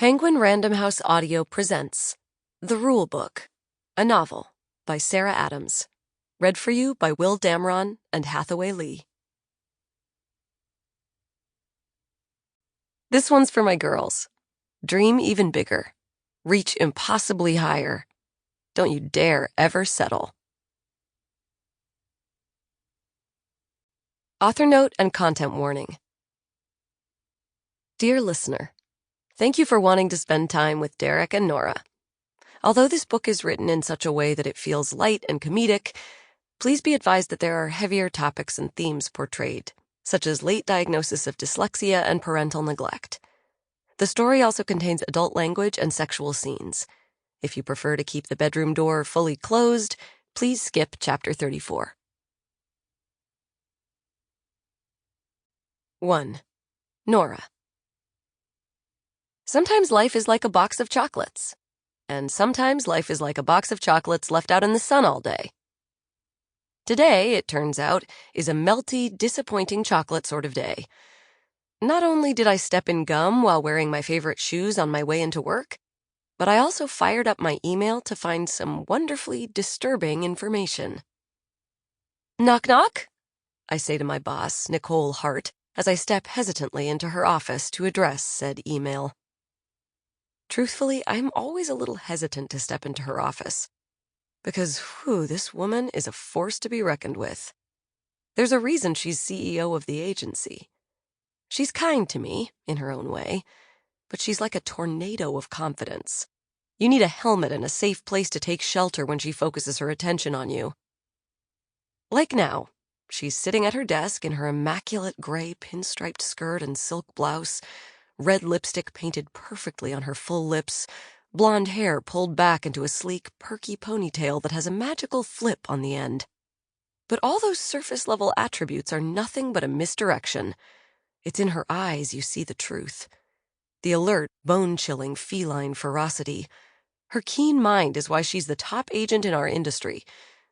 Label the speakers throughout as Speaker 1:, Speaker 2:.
Speaker 1: Penguin Random House Audio presents The Rule Book, a novel by Sarah Adams, read for you by Will Damron and Hathaway Lee. This one's for my girls. Dream even bigger. Reach impossibly higher. Don't you dare ever settle. Author note and content warning. Dear listener, thank you for wanting to spend time with Derek and Nora. Although this book is written in such a way that it feels light and comedic, please be advised that there are heavier topics and themes portrayed, such as late diagnosis of dyslexia and parental neglect. The story also contains adult language and sexual scenes. If you prefer to keep the bedroom door fully closed, please skip Chapter 34. 1. Nora. Sometimes life is like a box of chocolates, and sometimes life is like a box of chocolates left out in the sun all day. Today, it turns out, is a melty, disappointing chocolate sort of day. Not only did I step in gum while wearing my favorite shoes on my way into work, but I also fired up my email to find some wonderfully disturbing information. Knock, knock, I say to my boss, Nicole Hart, as I step hesitantly into her office to address said email. Truthfully, I'm always a little hesitant to step into her office, because, this woman is a force to be reckoned with. There's a reason she's CEO of the agency. She's kind to me, in her own way, but she's like a tornado of confidence. You need a helmet and a safe place to take shelter when she focuses her attention on you. Like now, she's sitting at her desk in her immaculate gray pinstriped skirt and silk blouse, red lipstick painted perfectly on her full lips, blonde hair pulled back into a sleek, perky ponytail that has a magical flip on the end. But all those surface-level attributes are nothing but a misdirection. It's in her eyes you see the truth. The alert, bone-chilling feline ferocity. Her keen mind is why she's the top agent in our industry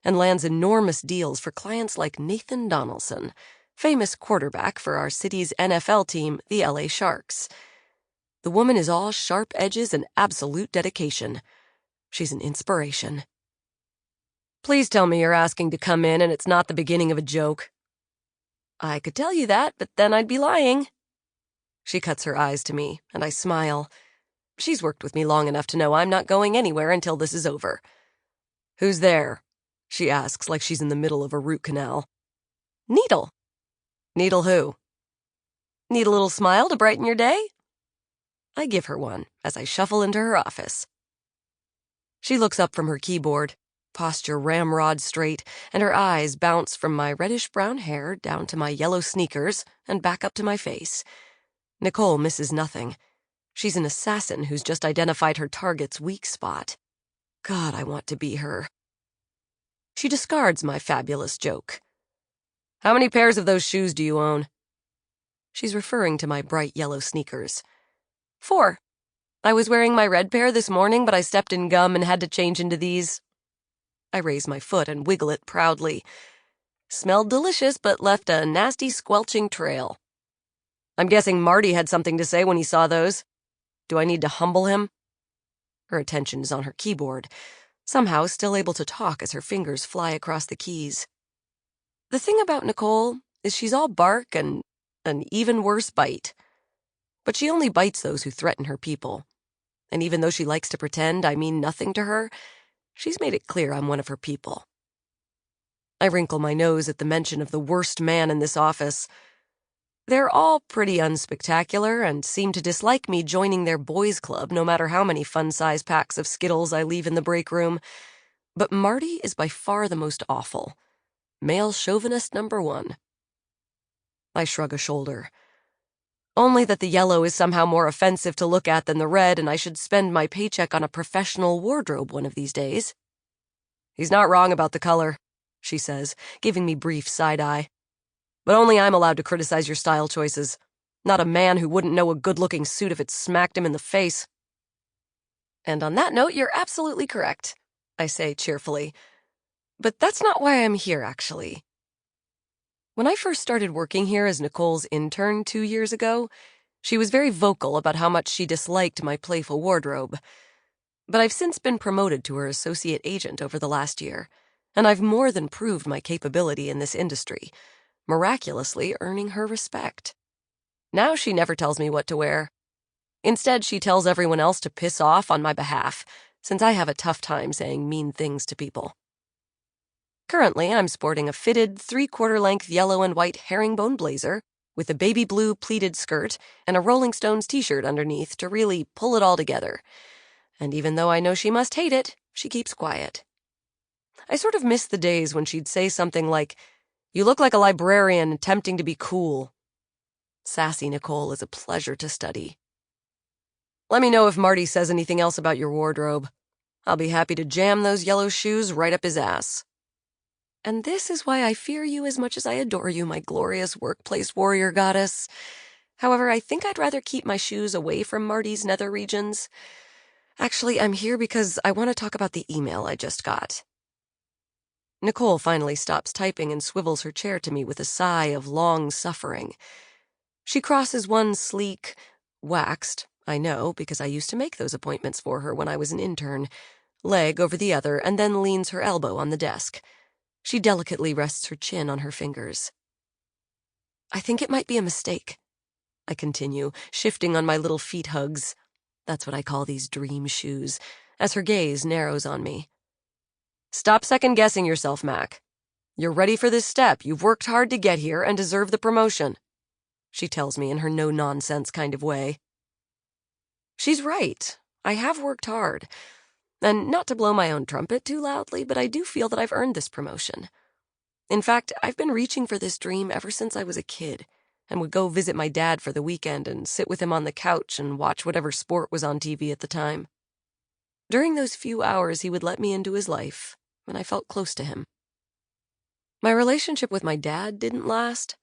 Speaker 1: and lands enormous deals for clients like Nathan Donaldson, famous quarterback for our city's NFL team, the LA Sharks. The woman is all sharp edges and absolute dedication. She's an inspiration. Please tell me you're asking to come in and it's not the beginning of a joke. I could tell you that, but then I'd be lying. She cuts her eyes to me, and I smile. She's worked with me long enough to know I'm not going anywhere until this is over. Who's there? She asks like she's in the middle of a root canal. Needle. Needle who? Need a little smile to brighten your day? I give her one as I shuffle into her office. She looks up from her keyboard, posture ramrod straight, and her eyes bounce from my reddish-brown hair down to my yellow sneakers and back up to my face. Nicole misses nothing. She's an assassin who's just identified her target's weak spot. God, I want to be her. She discards my fabulous joke. How many pairs of those shoes do you own? She's referring to my bright yellow sneakers. 4. I was wearing my red pair this morning, but I stepped in gum and had to change into these. I raise my foot and wiggle it proudly. Smelled delicious, but left a nasty squelching trail. I'm guessing Marty had something to say when he saw those. Do I need to humble him? Her attention is on her keyboard, somehow still able to talk as her fingers fly across the keys. The thing about Nicole is she's all bark and an even worse bite. But she only bites those who threaten her people. And even though she likes to pretend I mean nothing to her, she's made it clear I'm one of her people. I wrinkle my nose at the mention of the worst man in this office. They're all pretty unspectacular and seem to dislike me joining their boys' club no matter how many fun-size packs of Skittles I leave in the break room. But Marty is by far the most awful. Male chauvinist number 1. I shrug a shoulder. Only that the yellow is somehow more offensive to look at than the red, and I should spend my paycheck on a professional wardrobe one of these days. He's not wrong about the color, she says, giving me brief side-eye. But only I'm allowed to criticize your style choices. Not a man who wouldn't know a good-looking suit if it smacked him in the face. And on that note, you're absolutely correct, I say cheerfully. But that's not why I'm here, actually. When I first started working here as Nicole's intern 2 years ago, She was very vocal about how much she disliked my playful wardrobe. But I've since been promoted to her associate agent over the last year, and I've more than proved my capability in this industry, miraculously earning her respect. Now she never tells me what to wear. Instead, she tells everyone else to piss off on my behalf, since I have a tough time saying mean things to people. Currently, I'm sporting a fitted 3/4-length yellow and white herringbone blazer with a baby blue pleated skirt and a Rolling Stones t-shirt underneath to really pull it all together. And even though I know she must hate it, she keeps quiet. I sort of miss the days when she'd say something like, "You look like a librarian attempting to be cool." Sassy Nicole is a pleasure to study. Let me know if Marty says anything else about your wardrobe. I'll be happy to jam those yellow shoes right up his ass. And this is why I fear you as much as I adore you, my glorious workplace warrior goddess. However, I think I'd rather keep my shoes away from Marty's nether regions. Actually, I'm here because I want to talk about the email I just got. Nicole finally stops typing and swivels her chair to me with a sigh of long suffering. She crosses one sleek, waxed, I know because I used to make those appointments for her when I was an intern, leg over the other, and then leans her elbow on the desk. She delicately rests her chin on her fingers. I think it might be a mistake, I continue, shifting on my little feet hugs. That's what I call these dream shoes, as her gaze narrows on me. Stop second-guessing yourself, Mac. You're ready for this step. You've worked hard to get here and deserve the promotion, she tells me in her no-nonsense kind of way. She's right. I have worked hard. And not to blow my own trumpet too loudly, but I do feel that I've earned this promotion. In fact, I've been reaching for this dream ever since I was a kid, and would go visit my dad for the weekend and sit with him on the couch and watch whatever sport was on TV at the time. During those few hours, he would let me into his life, and I felt close to him. My relationship with my dad didn't last,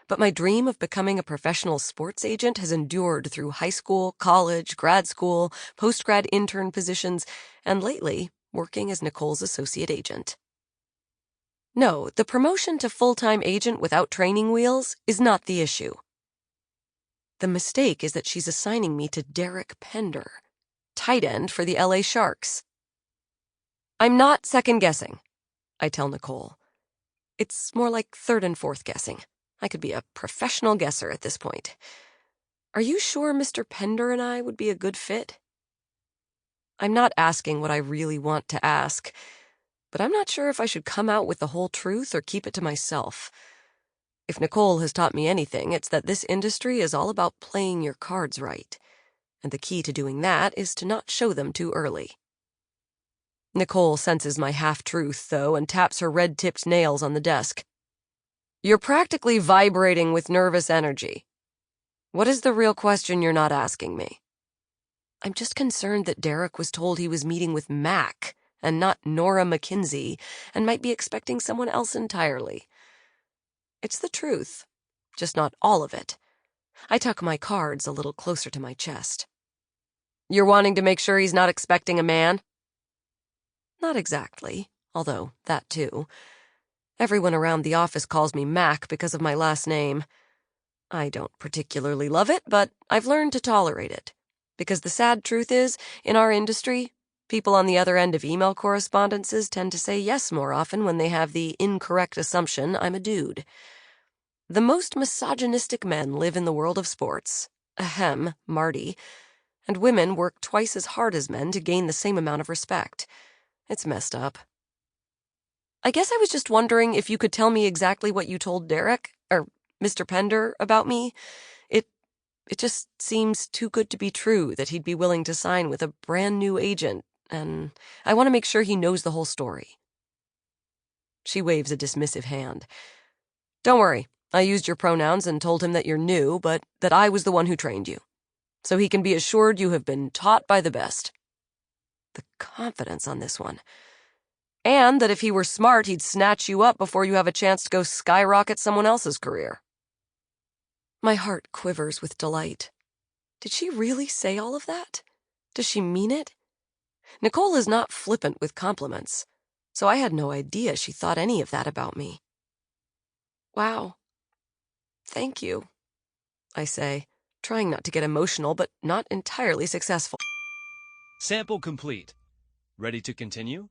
Speaker 1: but my dream of becoming a professional sports agent has endured through high school, college, grad school, post-grad intern positions, and lately, working as Nicole's associate agent. No, the promotion to full-time agent without training wheels is not the issue. The mistake is that she's assigning me to Derek Pender, tight end for the LA Sharks. I'm not second-guessing, I tell Nicole. It's more like third and fourth guessing. I could be a professional guesser at this point. Are you sure Mr. Pender and I would be a good fit? I'm not asking what I really want to ask, but I'm not sure if I should come out with the whole truth or keep it to myself. If Nicole has taught me anything, it's that this industry is all about playing your cards right, and the key to doing that is to not show them too early. Nicole senses my half-truth, though, and taps her red-tipped nails on the desk. You're practically vibrating with nervous energy. What is the real question you're not asking me? I'm just concerned that Derek was told he was meeting with Mac and not Nora Mackenzie and might be expecting someone else entirely. It's the truth, just not all of it. I tuck my cards a little closer to my chest. You're wanting to make sure he's not expecting a man? Not exactly, although that too. Everyone around the office calls me Mac because of my last name. I don't particularly love it, but I've learned to tolerate it. Because the sad truth is, in our industry, people on the other end of email correspondences tend to say yes more often when they have the incorrect assumption I'm a dude. The most misogynistic men live in the world of sports. Ahem, Marty. And women work twice as hard as men to gain the same amount of respect. It's messed up. I guess I was just wondering if you could tell me exactly what you told Derek, or Mr. Pender, about me. It just seems too good to be true that he'd be willing to sign with a brand new agent, and I want to make sure he knows the whole story. She waves a dismissive hand. Don't worry, I used your pronouns and told him that you're new, but that I was the one who trained you. So he can be assured you have been taught by the best. The confidence on this one. And that if he were smart, he'd snatch you up before you have a chance to go skyrocket someone else's career. My heart quivers with delight. Did she really say all of that? Does she mean it? Nicole is not flippant with compliments, so I had no idea she thought any of that about me. Wow. Thank you, I say, trying not to get emotional, but not entirely successful.
Speaker 2: Sample complete. Ready to continue?